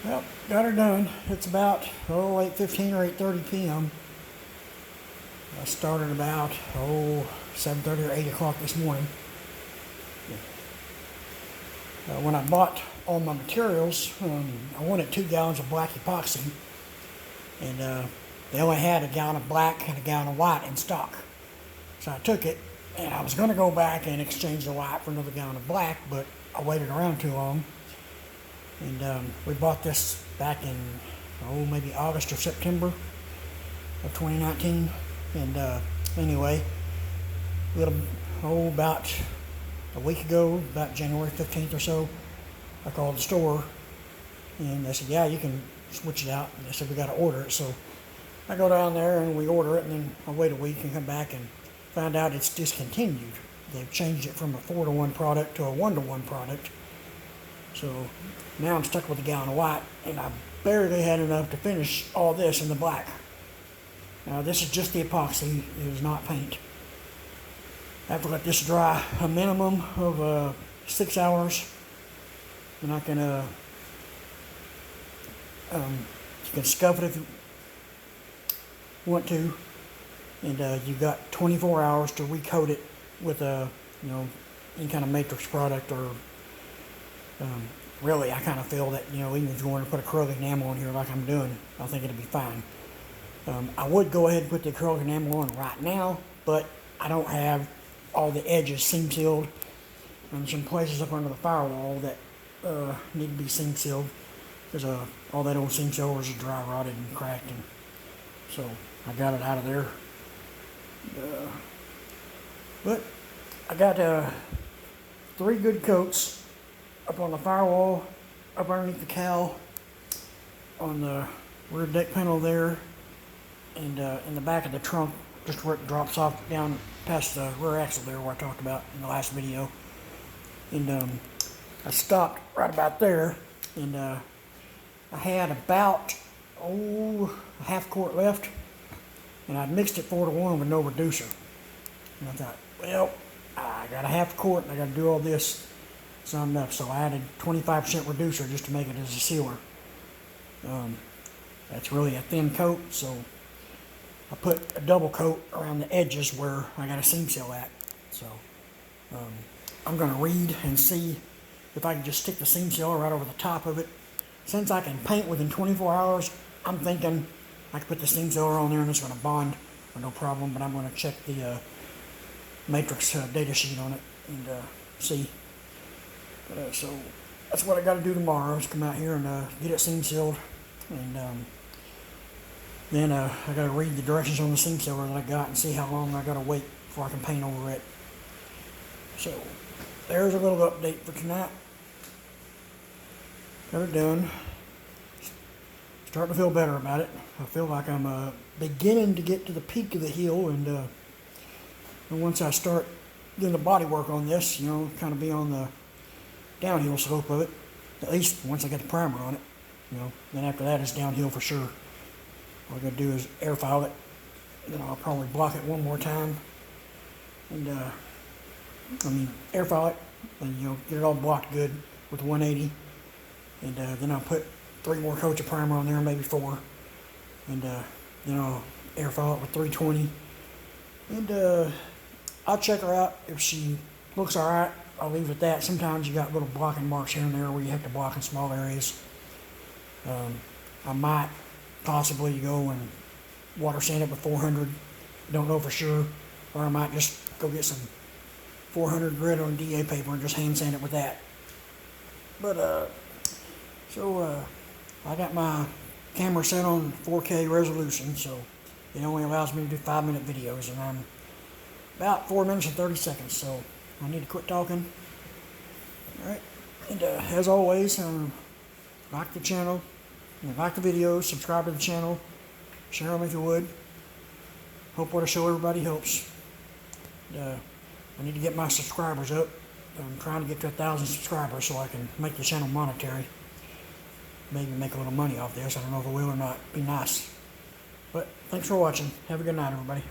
Well, got her done. It's about 8:15 or 8:30 p.m. I started about 7:30 or 8 o'clock this morning. When I bought all my materials, I wanted 2 gallons of black epoxy, and they only had a gallon of black and a gallon of white in stock. So I took it, and I was going to go back and exchange the white for another gallon of black, but I waited around too long. And we bought this back in, maybe August or September of 2019. And anyway, about a week ago, about January 15th or so, I called the store, and they said, yeah, you can switch it out. And they said, we got to order it. So I go down there and we order it, and then I wait a week and come back and find out it's discontinued. They've changed it from a 4-to-1 product to a 1-to-1 product. So now I'm stuck with a gallon of white, and I barely had enough to finish all this in the black. Now this is just the epoxy, it is not paint. I have to let this dry a minimum of 6 hours, and I can you can scuff it if you want to, and you've got 24 hours to recoat it with any kind of matrix product, or really I kind of feel that even if you want to put acrylic enamel on here like I'm doing, I think it'll be fine. I would go ahead and put the acrylic enamel on right now, but I don't have all the edges seam sealed, and some places up under the firewall that need to be seam sealed, because all that old seam sealers is dry rotted and cracked, and so I got it out of there. But I got 3 good coats up on the firewall, up underneath the cowl, on the rear deck panel there, and in the back of the trunk, just where it drops off down past the rear axle there, where I talked about in the last video. And I stopped right about there, and I had about a half quart left, and I'd mixed it 4-to-1 with no reducer. And I thought, well, I got a half quart and I got to do all this. It's not enough, so I added 25% reducer just to make it as a sealer. That's really a thin coat, so I put a double coat around the edges where I got a seam seal at. So I'm going to read and see if I can just stick the seam sealer right over the top of it. Since I can paint within 24 hours, I'm thinking I can put the seam sealer on there and it's going to bond with no problem, but I'm going to check the matrix data sheet on it and see. So that's what I got to do tomorrow, is come out here and get it seam sealed, and then I got to read the directions on the seam sealer that I got and see how long I got to wait before I can paint over it. So there's a little update for tonight. Got it done. Starting to feel better about it. I feel like I'm beginning to get to the peak of the heel, and once I start doing the body work on this, kind of be on the downhill slope of it, at least once I get the primer on it, then after that it's downhill for sure. All I gotta do is air file it, then I'll probably block it one more time, and air file it, and get it all blocked good with 180, and then I'll put 3 more coats of primer on there, maybe 4, and then I'll air file it with 320, and I'll check her out. If she looks alright, I'll leave it at that. Sometimes you got little blocking marks here and there where you have to block in small areas. I might possibly go and water sand it with 400. Don't know for sure. Or I might just go get some 400 grit on DA paper and just hand sand it with that. But I got my camera set on 4K resolution, so it only allows me to do 5-minute videos, and I'm about 4 minutes and 30 seconds, so I need to quit talking. Alright, and as always, like the channel, like the videos, subscribe to the channel, share them if you would. Hope what I show everybody helps. I need to get my subscribers up. I'm trying to get to 1,000 subscribers so I can make the channel monetary. Maybe make a little money off this. I don't know if I will or not. Be nice. But thanks for watching. Have a good night, everybody.